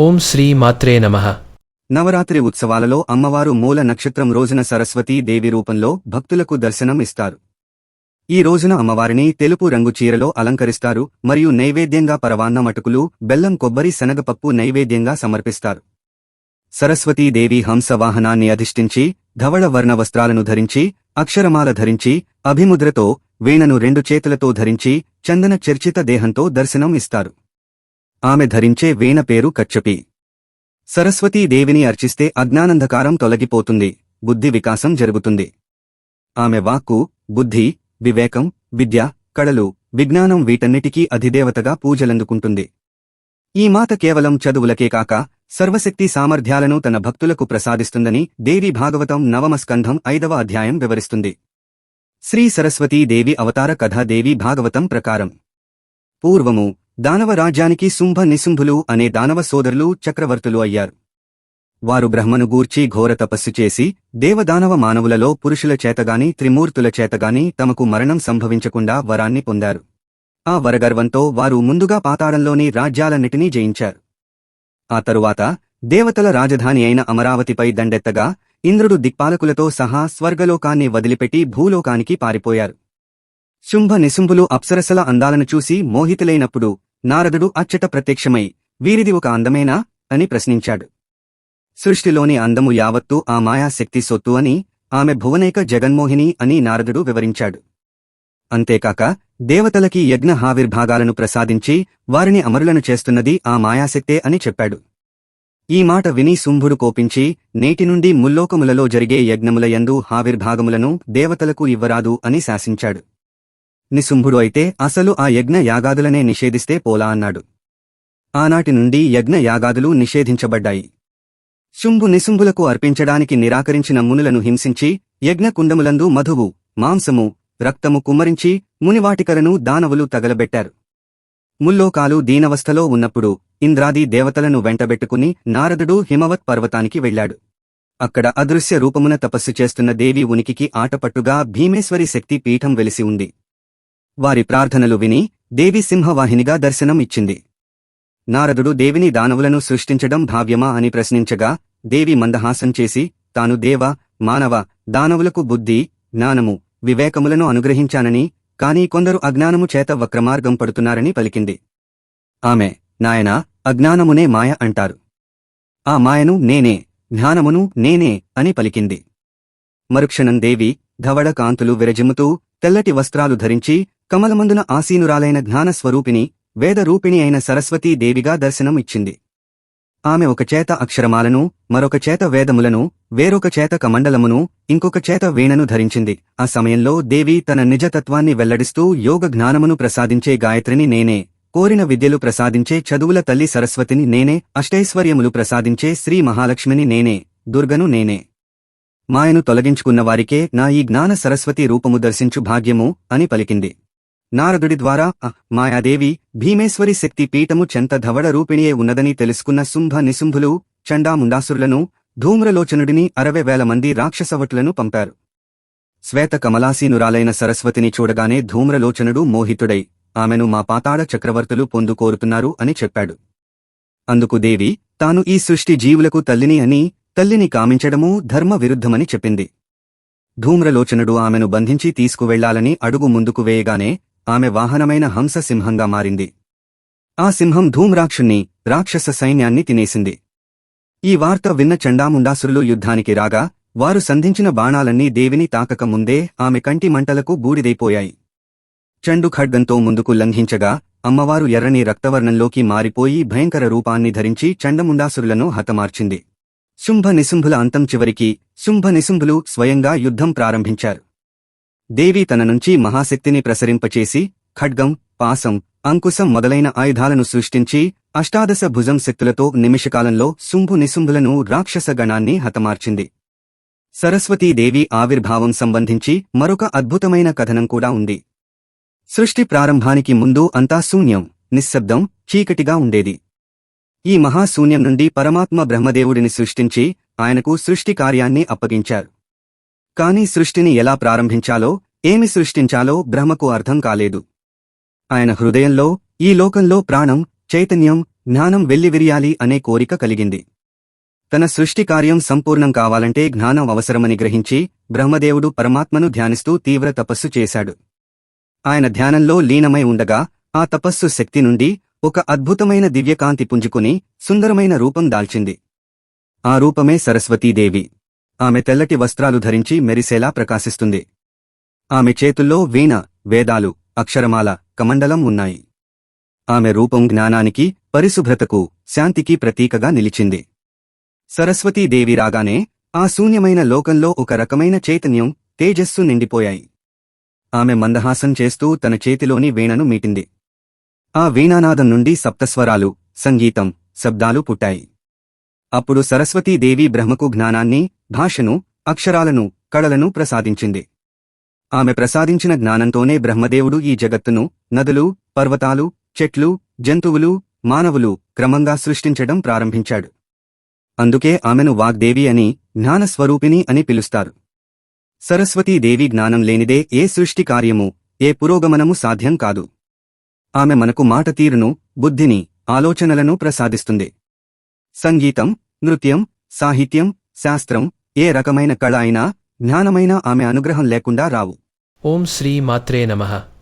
ఓం శ్రీ మాత్రే నమః. నవరాత్రి ఉత్సవాలలో అమ్మవారు మూల నక్షత్రం రోజున సరస్వతీ దేవి రూపంలో భక్తులకు దర్శనం ఇస్తారు. ఈ రోజున అమ్మవారిని తెలుపు రంగు చీరలో అలంకరిస్తారు మరియు నైవేద్యంగా పరవాన్న మటుకులు, బెల్లం, కొబ్బరి, శనగపప్పు నైవేద్యంగా సమర్పిస్తారు. సరస్వతీదేవి హంసవాహనాన్ని అధిష్ఠించి ధవళ వర్ణ వస్త్రాలను ధరించి, అక్షరమాల ధరించి, అభిముద్రతో, వీణను 2 చేతులతో ధరించి, చందన చర్చిత దేహంతో దర్శనం ఇస్తారు. ఆమె ధరించే వీణ పేరు కచ్చపి. సరస్వతీదేవిని అర్చిస్తే అజ్ఞానంధకారం తొలగిపోతుంది, బుద్ధి వికాసం జరుగుతుంది. ఆమె వాక్కు, బుద్ధి, వివేకం, విద్య, కళలు, విజ్ఞానం వీటన్నిటికీ అధిదేవతగా పూజలందుకుంటుంది. ఈ మాత కేవలం చదువులకే కాక సర్వశక్తి సామర్థ్యాలను తన భక్తులకు ప్రసాదిస్తుందని దేవి భాగవతం 9వ స్కంధం 5వ అధ్యాయం వివరిస్తుంది. శ్రీ సరస్వతీదేవి అవతార కథ దేవి భాగవతం ప్రకారం పూర్వము దానవ రాజ్యానికి శుంభ నిశుంభులు అనే దానవ సోదరులు చక్రవర్తులు అయ్యారు. వారు బ్రహ్మను గూర్చి ఘోర తపస్సు చేసి దేవదానవ మానవులలో పురుషుల చేతగాని త్రిమూర్తుల చేతగాని తమకు మరణం సంభవించకుండా వరాన్ని పొందారు. ఆ వరగర్వంతో వారు ముందుగా పాతాళంలోని రాజ్యాలన్నిటినీ జయించారు. ఆ తరువాత దేవతల రాజధాని అయిన అమరావతిపై దండెత్తగా ఇంద్రుడు దిక్పాలకులతో సహా స్వర్గలోకాన్ని వదిలిపెట్టి భూలోకానికి పారిపోయారు. శుంభ నిశుంభులు అప్సరసల అందాలను చూసి మోహితులైనప్పుడు నారదుడు అచ్చట ప్రత్యక్షమై, వీరిది ఒక అందమేనా అని ప్రశ్నించాడు. సృష్టిలోని అందము యావత్తూ ఆ మాయాశక్తి సొత్తు అని, ఆమె భువనైక జగన్మోహిని అని నారదుడు వివరించాడు. అంతేకాక దేవతలకి యజ్ఞ హావిర్భాగాలను ప్రసాదించి వారిని అమరులను చేస్తున్నది ఆ మాయాశక్తే అని చెప్పాడు. ఈ మాట విని శుంభుడు కోపించి, నేటి నుండి ముల్లోకములలో జరిగే యజ్ఞములయందు హావిర్భాగములను దేవతలకు ఇవ్వరాదు అని శాసించాడు. నిశుంభుడు అయితే అసలు ఆ యజ్ఞ యాగాదులనే నిషేధిస్తే పోలా అన్నాడు. ఆనాటి నుండి యజ్ఞ యాగాదులు నిషేధించబడ్డాయి. శుంభు నిశుంభులకు అర్పించడానికి నిరాకరించిన మునులను హింసించి యజ్ఞకుండములందు మధువు, మాంసము, రక్తము కుమ్మరించి మునివాటికలను దానవులు తగలబెట్టారు. ముల్లోకాలు దీనవస్థలో ఉన్నప్పుడు ఇంద్రాది దేవతలను వెంటబెట్టుకుని నారదుడు హిమవత్ పర్వతానికి వెళ్లాడు. అక్కడ అదృశ్య రూపమున తపస్సు చేస్తున్న దేవి ఉనికికి ఆటపట్టుగా భీమేశ్వరి శక్తి పీఠం వెలిసి ఉంది. వారి ప్రార్థనలు విని దేవి సింహవాహినిగా దర్శనం ఇచ్చింది. నారదుడు దేవిని దానవులను సృష్టించడం భావ్యమా అని ప్రశ్నించగా దేవి మందహాసం చేసి, తాను దేవ, మానవ, దానవులకు బుద్ధి, జ్ఞానము, వివేకములను అనుగ్రహించానని, కానీ కొందరు అజ్ఞానము చేత వక్రమార్గం పడుతున్నారని పలికింది. ఆమె, నాయనా, అజ్ఞానమునే మాయ అంటారు. ఆ మాయను నేనే, జ్ఞానమును నేనే అని పలికింది. మరుక్షణం దేవి ధవళ కాంతులు విరజిమ్ముతూ తెల్లటి వస్త్రాలు ధరించి కమలమందున ఆసీనురాలైన జ్ఞానస్వరూపిణి, వేదరూపిణి అయిన సరస్వతీ దేవిగా దర్శనం ఇచ్చింది. ఆమె ఒక చేత అక్షరమాలను, మరొక చేత వేదములను, వేరొక చేత కమండలమును, ఇంకొక చేత వీణను ధరించింది. ఆ సమయంలో దేవి తన నిజతత్వాన్ని వెల్లడిస్తూ యోగ జ్ఞానమును ప్రసాదించే గాయత్రిని నేనే, కోరిన విద్యలు ప్రసాదించే చదువుల తల్లి సరస్వతిని నేనే, అష్టైశ్వర్యములు ప్రసాదించే శ్రీ మహాలక్ష్మిని నేనే, దుర్గను నేనే. మాయను తొలగించుకున్న వారికే నా ఈ జ్ఞాన సరస్వతి రూపము దర్శించు భాగ్యము అని పలికింది. నారదుడి ద్వారా మాయాదేవి భీమేశ్వరి శక్తి పీఠము చెంత ధవళ రూపిణియే ఉన్నదని తెలుసుకున్న శుంభ నిశుంభులు చండాముండాసురులను, ధూమ్రలోచనుడిని 60,000 మంది రాక్షసవటులను పంపారు. శ్వేత కమలాసీనురాలైన సరస్వతిని చూడగానే ధూమ్రలోచనుడు మోహితుడై, ఆమెను మా పాతాళ చక్రవర్తులు పొందుకోరుతున్నారు అని చెప్పాడు. అందుకు దేవి తాను ఈ సృష్టి జీవులకు తల్లిని అని, తల్లిని కామించడమూ ధర్మ విరుద్ధమని చెప్పింది. ధూమ్రలోచనుడు ఆమెను బంధించి తీసుకువెళ్లాలని అడుగు ముందుకు వేయగానే ఆమె వాహనమైన హంస సింహంగా మారింది. ఆ సింహం ధూమ్రాక్షుణ్ణి, రాక్షస సైన్యాన్ని తినేసింది. ఈ వార్త విన్న చండాముండాసురులు యుద్ధానికి రాగా వారు సంధించిన బాణాలన్నీ దేవిని తాకక ముందే ఆమె కంటి మంటలకు బూడిదైపోయాయి. చండు ఖడ్గంతో ముందుకు లంఘించగా అమ్మవారు ఎర్రని రక్తవర్ణంలోకి మారిపోయి భయంకర రూపాన్ని ధరించి చండముండాసురులను హతమార్చింది. శుంభ నిశుంభుల అంతం చివరికి శుంభ నిశుంభులు స్వయంగా యుద్ధం ప్రారంభించారు. దేవి తన నుంచి మహాశక్తిని ప్రసరింపచేసి ఖడ్గం, పాసం, అంకుశం మొదలైన ఆయుధాలను సృష్టించి అష్టాదశ భుజం శక్తులతో నిమిషకాలంలో శుంభు నిశుంభులను రాక్షస గణాన్ని హతమార్చింది. సరస్వతీదేవి ఆవిర్భావం సంబంధించి మరొక అద్భుతమైన కథనం కూడా ఉంది. సృష్టి ప్రారంభానికి ముందు అంతా శూన్యం, నిశ్శబ్దం, చీకటిగా ఉండేది. ఈ మహాశూన్యం నుండి పరమాత్మ బ్రహ్మదేవుడిని సృష్టించి ఆయనకు సృష్టి కార్యాన్ని అప్పగించారు. కాని సృష్టిని ఎలా ప్రారంభించాలో, ఏమి సృష్టించాలో బ్రహ్మకు అర్థం కాలేదు. ఆయన హృదయంలో ఈ లోకంలో ప్రాణం, చైతన్యం, జ్ఞానం వెల్లివిరియాలి అనే కోరిక కలిగింది. తన సృష్టి కార్యం సంపూర్ణం కావాలంటే జ్ఞానం అవసరమని గ్రహించి బ్రహ్మదేవుడు పరమాత్మను ధ్యానిస్తూ తీవ్ర తపస్సు చేశాడు. ఆయన ధ్యానంలో లీనమై ఉండగా ఆ తపస్సు శక్తి నుండి ఒక అద్భుతమైన దివ్యకాంతి పుంజుకుని సుందరమైన రూపం దాల్చింది. ఆ రూపమే సరస్వతీదేవి. ఆమె తెల్లటి వస్త్రాలు ధరించి మెరిసేలా ప్రకాశిస్తుంది. ఆమె చేతుల్లో వీణ, వేదాలు, అక్షరమాల, కమండలం ఉన్నాయి. ఆమె రూపం జ్ఞానానికి, పరిశుభ్రతకు, శాంతికి ప్రతీకగా నిలిచింది. సరస్వతీదేవి రాగానే ఆ శూన్యమైన లోకంలో ఒక రకమైన చైతన్యం, తేజస్సు నిండిపోయాయి. ఆమె మందహాసం చేస్తూ తన చేతిలోని వీణను మీటింది. ఆ వీణానాదం నుండి సప్తస్వరాలు, సంగీతం, శబ్దాలు పుట్టాయి. అప్పుడు సరస్వతీదేవి బ్రహ్మకు జ్ఞానాన్ని, భాషను, అక్షరాలను, కళలను ప్రసాదించింది. ఆమె ప్రసాదించిన జ్ఞానంతోనే బ్రహ్మదేవుడు ఈ జగత్తును, నదులు, పర్వతాలు, చెట్లు, జంతువులు, మానవులు క్రమంగా సృష్టించడం ప్రారంభించాడు. అందుకే ఆమెను వాగ్దేవి అని, జ్ఞానస్వరూపిణి అని పిలుస్తారు. సరస్వతీదేవి జ్ఞానం లేనిదే ఏ సృష్టి కార్యము, ఏ పురోగమనము సాధ్యం కాదు. ఆమె మనకు మాట తీరును, బుద్ధిని, ఆలోచనలను ప్రసాదిస్తుంది. సంగీతం, నృత్యం, సాహిత్యం, శాస్త్రం, ఏ రకమైన కళ అయినా, జ్ఞానమైనా ఆమె అనుగ్రహం లేకుండా రావు. ఓం శ్రీ మాత్రే నమః.